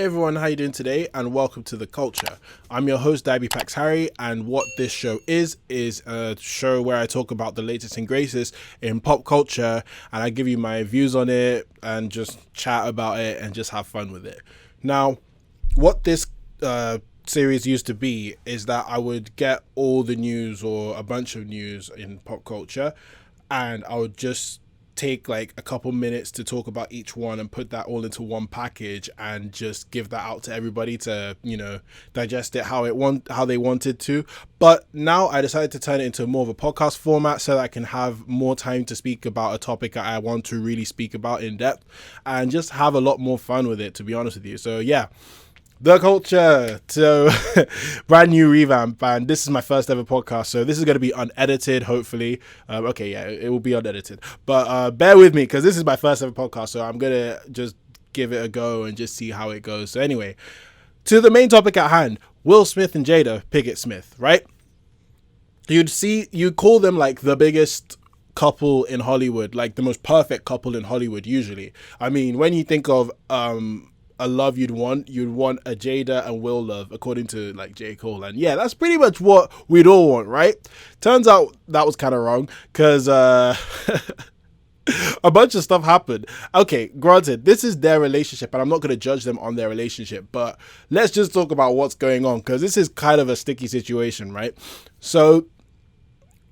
Hey everyone, how you doing today? And welcome to The Culture. I'm your host, Dabby Pax Harry, and what this show is a show where I talk about the latest and greatest in pop culture, and I give you my views on it and just chat about it and just have fun with it. Now, what this series used to be is that I would get all the news or a bunch of news in pop culture, and I would just take like a couple minutes to talk about each one and put that all into one package and just give that out to everybody to, digest it how they wanted to. But now I decided to turn it into more of a podcast format so that I can have more time to speak about a topic that I want to really speak about in depth and just have a lot more fun with it, to be honest with you. So yeah, The Culture. So brand new revamp, and this is my first ever podcast, so this is going to be unedited, hopefully. It will be unedited, but bear with me because this is my first ever podcast, so I'm going to just give it a go and just see how it goes. So anyway, to the main topic at hand, Will Smith and Jada Pinkett Smith, right? You'd call them like the biggest couple in Hollywood, like the most perfect couple in Hollywood usually. I mean, when you think of a love you'd want a Jada and Will love, according to like J. Cole. And yeah, that's pretty much what we'd all want, right? Turns out that was kind of wrong because a bunch of stuff happened. Okay, granted, this is their relationship and I'm not going to judge them on their relationship, but let's just talk about what's going on because this is kind of a sticky situation, right? So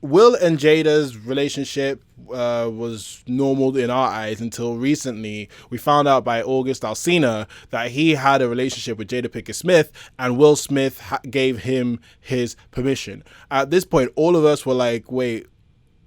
Will and Jada's relationship was normal in our eyes until recently. We found out by August Alsina that he had a relationship with Jada Pinkett Smith, and Will Smith gave him his permission. At this point, all of us were like, wait,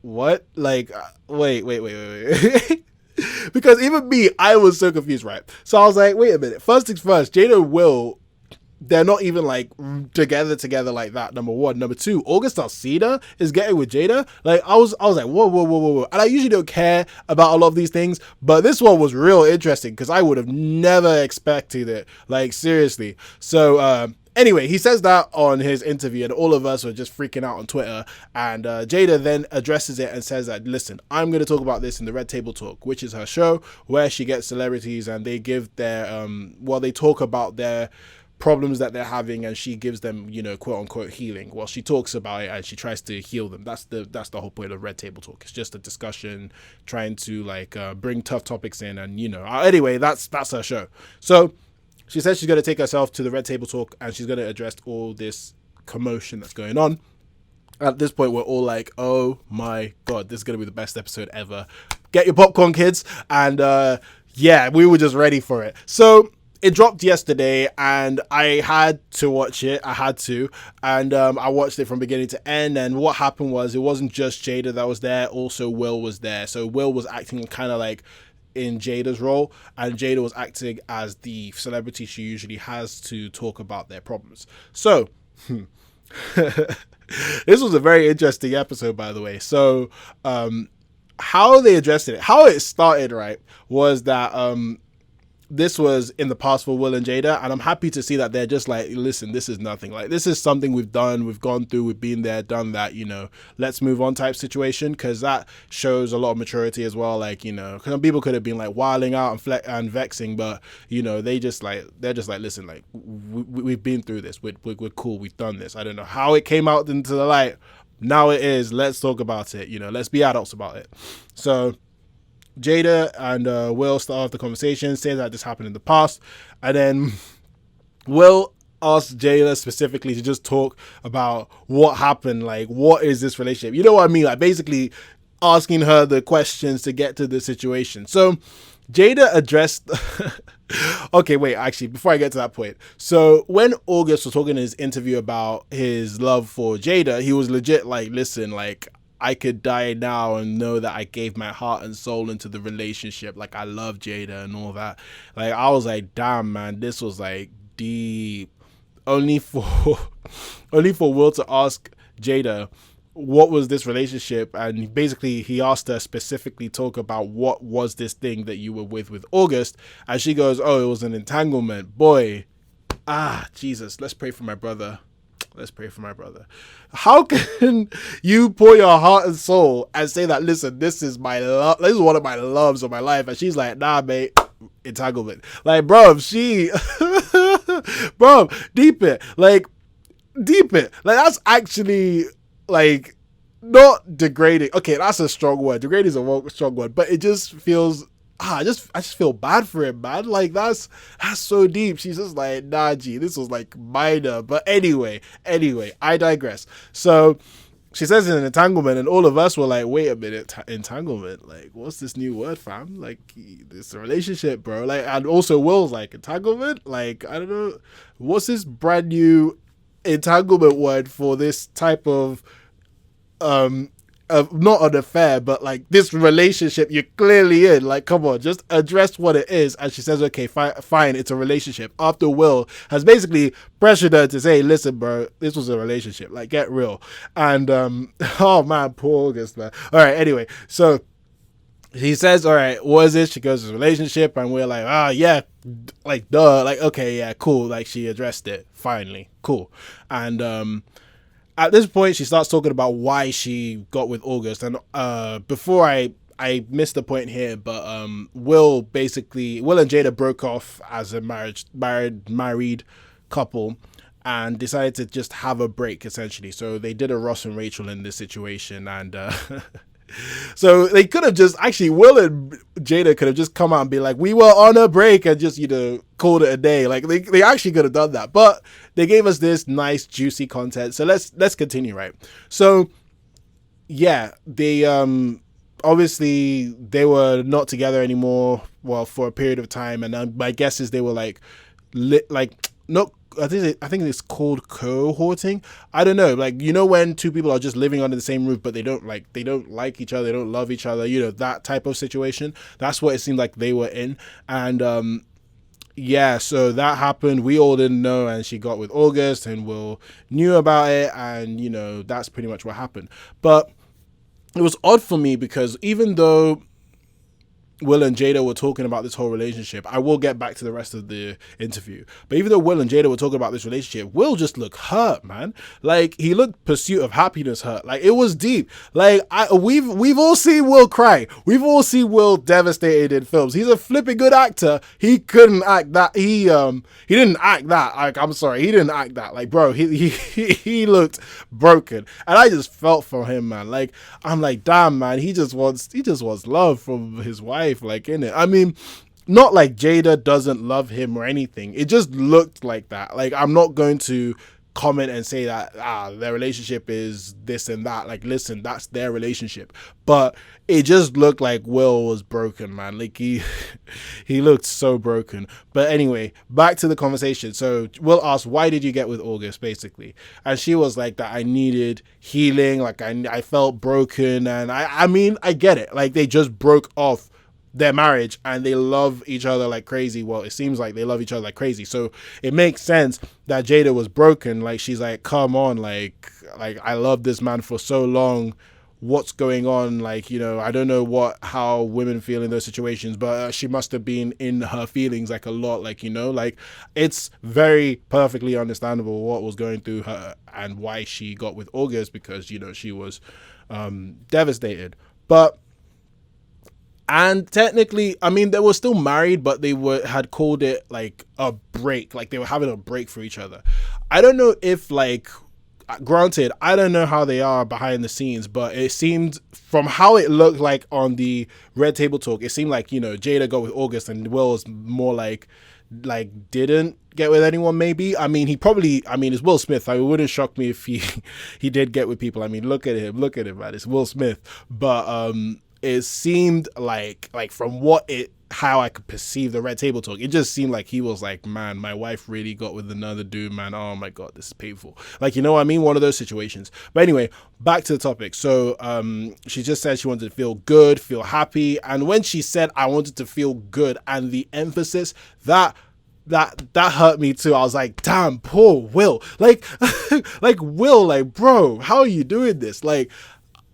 what? Like, wait. Because even me, I was so confused, right? So I was like, wait a minute. First things first, Jada and Will, they're not even like together like that. Number one. Number two, August Alsina is getting with Jada. Like I was like, whoa. And I usually don't care about a lot of these things, but this one was real interesting because I would have never expected it. Like seriously. So anyway, he says that on his interview, and all of us were just freaking out on Twitter. And Jada then addresses it and says that, listen, I'm going to talk about this in the Red Table Talk, which is her show where she gets celebrities and they give their they talk about their problems that they're having, and she gives them, quote unquote healing. Well, she talks about it and she tries to heal them. That's the whole point of Red Table Talk. It's just a discussion trying to bring tough topics in, and anyway, that's her show. So she says she's going to take herself to the Red Table Talk and she's going to address all this commotion that's going on. At this point, we're all like, oh my god, this is going to be the best episode ever. Get your popcorn, kids. And we were just ready for it. So it dropped yesterday and I had to watch it. And I watched it from beginning to end. And what happened was, it wasn't just Jada that was there. Also, Will was there. So Will was acting kind of like in Jada's role, and Jada was acting as the celebrity she usually has to talk about their problems. So this was a very interesting episode, by the way. So how they addressed it, how it started, right, was that this was in the past for Will and Jada, and I'm happy to see that they're just like, listen, this is nothing. Like, this is something we've done, we've gone through, we've been there, done that, let's move on type situation, because that shows a lot of maturity as well. Like, because some people could have been like wilding out and vexing, but they're just like, listen, like we've been through this, we're cool, we've done this. I don't know how it came out into the light. Now it is. Let's talk about it. Let's be adults about it. So Jada and Will start off the conversation, say that this happened in the past, and then Will asked Jada specifically to just talk about what happened, like what is this relationship? You know what I mean? Like basically asking her the questions to get to the situation. So Jada addressed okay, wait, actually, before I get to that point. So when August was talking in his interview about his love for Jada, he was legit like, listen, like, I could die now and know that I gave my heart and soul into the relationship. Like, I love Jada and all that. Like, I was like, damn, man, this was like deep. Only for Will to ask Jada, what was this relationship? And basically he asked her specifically talk about what was this thing that you were with August. And she goes, oh, it was an entanglement. Boy, Jesus, let's pray for my brother. Let's pray for my brother. How can you pour your heart and soul and say that, listen, this is my love, this is one of my loves of my life, and she's like, nah, mate, entanglement. Like, bro, bro, deep it. Like, that's actually, like, not degrading. Okay, that's a strong word. Degrading is a strong word, but it just feels, I just feel bad for him, man. Like, that's so deep. She's just like, nah, G, this was like minor. But anyway, I digress. So she says it's an entanglement, and all of us were like, wait a minute, entanglement? Like, what's this new word, fam? Like, it's a relationship, bro. Like, and also Will's like, entanglement? Like, I don't know. What's this brand new entanglement word for this type of not an affair, but like this relationship you're clearly in? Like, come on, just address what it is. And she says, okay, fine, it's a relationship. After Will has basically pressured her to say, listen, bro, this was a relationship. Like, get real. And oh man, poor August, man. All right, anyway, so he says, all right, what is it? She goes, it's a relationship. And we're like, yeah, like, duh. Like, okay, yeah, cool. Like, she addressed it finally. Cool. And at this point, she starts talking about why she got with August. And before I missed the point here, but Will and Jada broke off as a married couple and decided to just have a break, essentially. So they did a Ross and Rachel in this situation, and so they could have just, actually, Will and Jada could have just come out and be like, we were on a break, and just, called it a day. Like, they actually could have done that, but they gave us this nice juicy content. So let's continue, right? So yeah, they obviously they were not together anymore, well, for a period of time, and my guess is they were like not, I think it's called cohorting. I don't know. Like, when two people are just living under the same roof, but they don't like each other, they don't love each other, that type of situation. That's what it seemed like they were in. And yeah, so that happened. We all didn't know, and she got with August, and Will knew about it, and that's pretty much what happened. But it was odd for me because even though Will and Jada were talking about this whole relationship, I will get back to the rest of the interview, but even though Will and Jada were talking about this relationship, Will just looked hurt, man. Like, he looked Pursuit of Happiness hurt. Like, it was deep. Like, we've all seen Will cry. We've all seen Will devastated in films. He's a flipping good actor. He couldn't act that. He didn't act that. Like, I'm sorry, he didn't act that. Like, bro, he looked broken, and I just felt for him, man. Like, I'm like, damn, man, he just wants love from his wife. Like, in it, I mean, not like Jada doesn't love him or anything. It just looked like that. Like, I'm not going to comment and say that their relationship is this and that. Like, listen, that's their relationship. But it just looked like Will was broken, man. Like, he looked so broken. But anyway, back to the conversation. So Will asked, why did you get with August, basically? And she was like, that I needed healing. Like, I felt broken. And I mean, I get it. Like, they just broke off their marriage and they love each other like crazy. Well, it seems like they love each other like crazy. So it makes sense that Jada was broken. Like, she's like, come on, like I love this man for so long. What's going on? Like, I don't know how women feel in those situations, but she must have been in her feelings like a lot. Like, like, it's very perfectly understandable what was going through her and why she got with August, because, she was devastated. And technically, I mean, they were still married, but they had called it like a break. Like, they were having a break for each other. I don't know if, like, granted, I don't know how they are behind the scenes, but it seemed, from how it looked like on the Red Table Talk, it seemed like, Jada got with August and Will was more like didn't get with anyone, maybe. I mean, it's Will Smith. It wouldn't shock me if he did get with people. I mean, look at him, man. It's Will Smith. But it seemed like from how I could perceive the Red Table Talk, it just seemed like he was like, man, my wife really got with another dude, man. Oh my God, this is painful. Like, what I mean? One of those situations. But anyway, back to the topic. So she just said she wanted to feel good, feel happy. And when she said, I wanted to feel good, and the emphasis, that hurt me too. I was like, damn, poor Will. Like, Will, like, bro, how are you doing this? Like,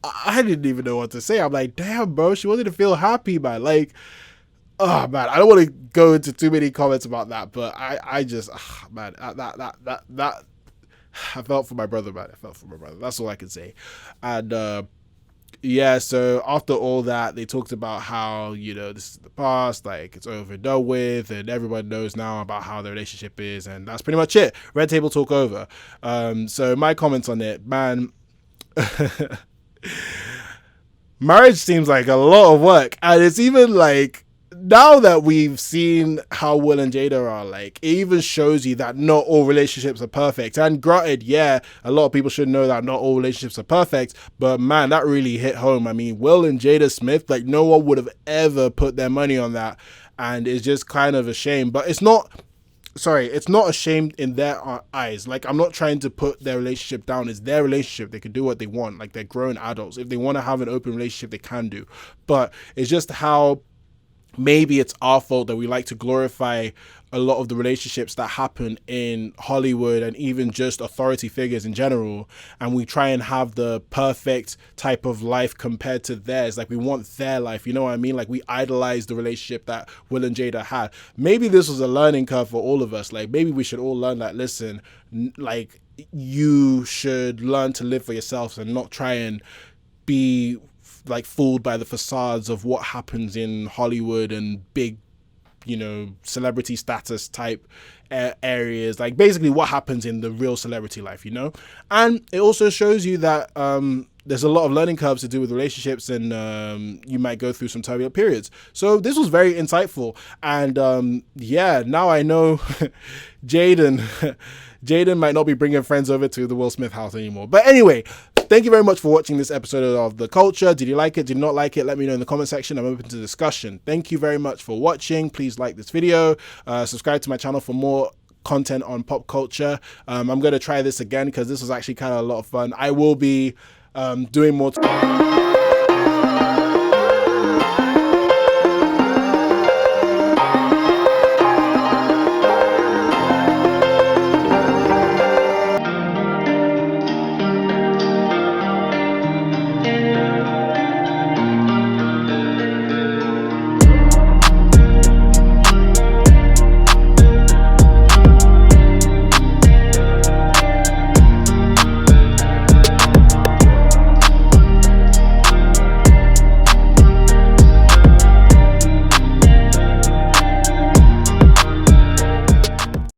I didn't even know what to say. I'm like, damn, bro, she wanted to feel happy, man. Like, oh man, I don't want to go into too many comments about that, but I just, man, that I felt for my brother, man. That's all I can say. And yeah, so after all that, they talked about how, this is the past, like it's over and done with, and everyone knows now about how the relationship is, and that's pretty much it. Red table talk over. So my comments on it, man, marriage seems like a lot of work, and it's even like, now that we've seen how Will and Jada are, like, it even shows you that not all relationships are perfect. And granted, yeah, a lot of people should know that not all relationships are perfect, but man, that really hit home. I mean, Will and Jada Smith, like, no one would have ever put their money on that, and it's just kind of a shame. But it's not a shame in their eyes. Like, I'm not trying to put their relationship down. It's their relationship. They can do what they want. Like, they're grown adults. If they want to have an open relationship, they can do. But it's just how maybe it's our fault that we like to glorify a lot of the relationships that happen in Hollywood and even just authority figures in general, and we try and have the perfect type of life compared to theirs. Like, we want their life, you know what I mean? Like, we idolize the relationship that Will and Jada had. Maybe this was a learning curve for all of us. Like, maybe we should all learn that, listen, like, you should learn to live for yourselves and not try and be like fooled by the facades of what happens in Hollywood and big, celebrity status type areas. Like, basically what happens in the real celebrity life, And it also shows you that there's a lot of learning curves to do with relationships, and you might go through some turbulent periods. So this was very insightful, and yeah, now I know Jaden might not be bringing friends over to the Will Smith house anymore. But anyway, thank you very much for watching this episode of The Culture. Did you like it? Did you not like it? Let me know in the comment section. I'm open to discussion. Thank you very much for watching. Please like this video. Subscribe to my channel for more content on pop culture. I'm going to try this again because this was actually kind of a lot of fun. I will be doing more